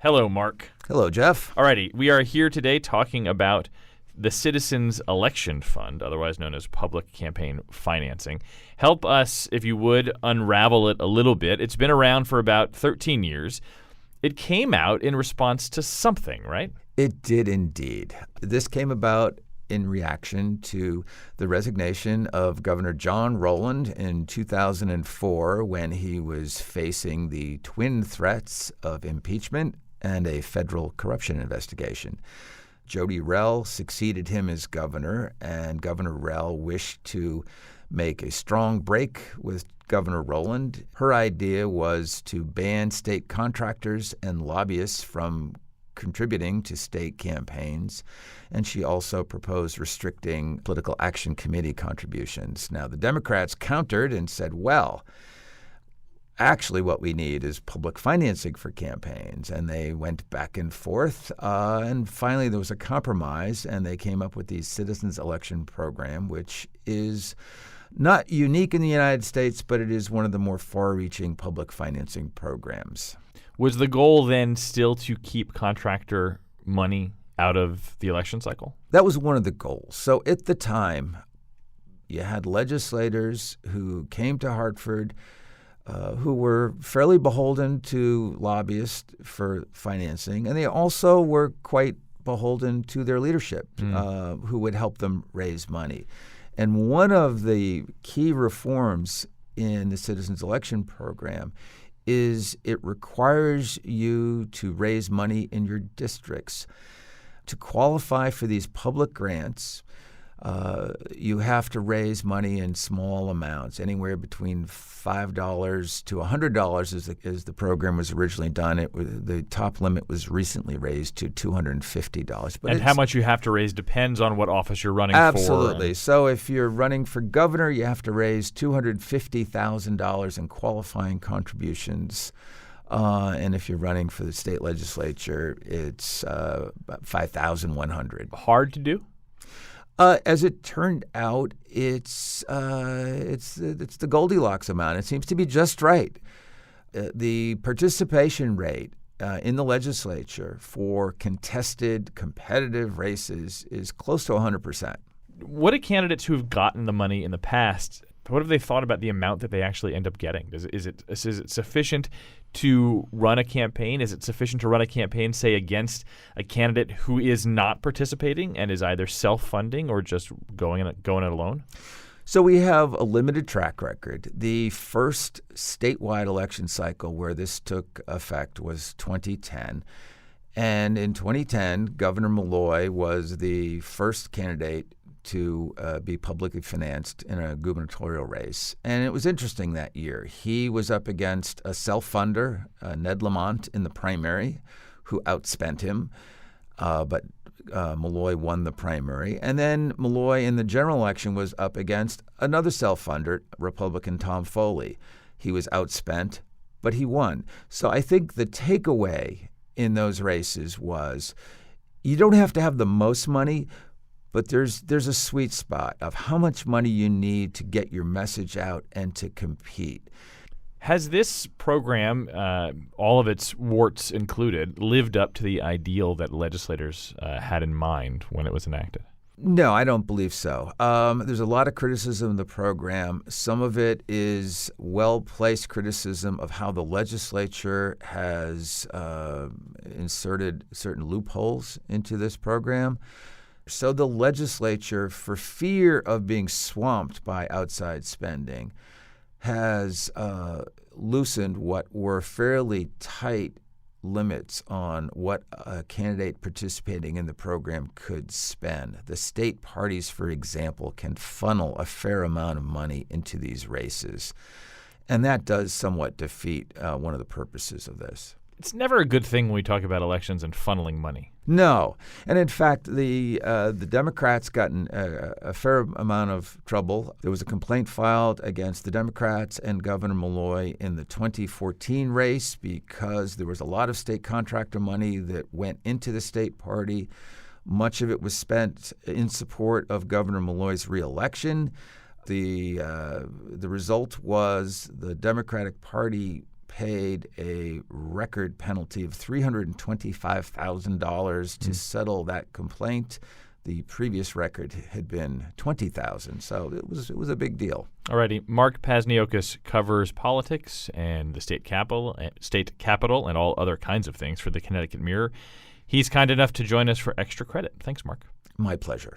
Hello, Mark. Hello, Jeff. Alrighty, we are here today talking about the Citizens Election Fund, otherwise known as public campaign financing. Help us, if you would, unravel it a little bit. It's been around for about 13 years. It came out in response to something, right? It did indeed. This came about in reaction to the resignation of Governor John Rowland in 2004 when he was facing the twin threats of impeachment and a federal corruption investigation. Jody Rell succeeded him as governor, and Governor Rell wished to make a strong break with Governor Rowland. Her idea was to ban state contractors and lobbyists from contributing to state campaigns, and she also proposed restricting political action committee contributions. Now, the Democrats countered and said, well, actually what we need is public financing for campaigns. And they went back and forth, and finally there was a compromise, and they came up with the Citizens Election Program, which is not unique in the United States, but it is one of the more far-reaching public financing programs. Was the goal then still to keep contractor money out of the election cycle? That was one of the goals. So at the time, you had legislators who came to Hartford who were fairly beholden to lobbyists for financing, and they also were quite beholden to their leadership, who would help them raise money. And one of the key reforms in the Citizens Election Program is it requires you to raise money in your districts. To qualify for these public grants, you have to raise money in small amounts, anywhere between $5 to $100 as the program was originally done. The top limit was recently raised to $250. And how much you have to raise depends on what office you're running Absolutely. So if you're running for governor, you have to raise $250,000 in qualifying contributions. And if you're running for the state legislature, it's about $5,100. Hard to do? As it turned out, it's the Goldilocks amount. It seems to be just right. The participation rate in the legislature for contested, competitive races is close to 100%. What do candidates who have gotten the money in the past, what have they thought about the amount that they actually end up getting? Is it sufficient to run a campaign? Is it sufficient to run a campaign, say, against a candidate who is not participating and is either self-funding or just going it alone? So we have a limited track record. The first statewide election cycle where this took effect was 2010. And in 2010, Governor Malloy was the first candidate to be publicly financed in a gubernatorial race. And it was interesting that year. He was up against a self-funder, Ned Lamont, in the primary, who outspent him. But Malloy won the primary. And then Malloy in the general election was up against another self-funder, Republican Tom Foley. He was outspent, but he won. So I think the takeaway in those races was you don't have to have the most money, but there's a sweet spot of how much money you need to get your message out and to compete. Has this program, all of its warts included, lived up to the ideal that legislators had in mind when it was enacted? No, I don't believe so. There's a lot of criticism of the program. Some of it is well-placed criticism of how the legislature has inserted certain loopholes into this program. So the legislature, for fear of being swamped by outside spending, has loosened what were fairly tight limits on what a candidate participating in the program could spend. The state parties, for example, can funnel a fair amount of money into these races, and that does somewhat defeat one of the purposes of this. It's never a good thing when we talk about elections and funneling money. No. And in fact, the Democrats got in a fair amount of trouble. There was a complaint filed against the Democrats and Governor Malloy in the 2014 race because there was a lot of state contractor money that went into the state party. Much of it was spent in support of Governor Malloy's reelection. The result was the Democratic Party paid a record penalty of $325,000 to settle that complaint. The previous record had been $20,000, so it was a big deal. Alrighty, Mark Pazniokis covers politics and the state capitol, and all other kinds of things for the Connecticut Mirror. He's kind enough to join us for Extra Credit. Thanks, Mark. My pleasure.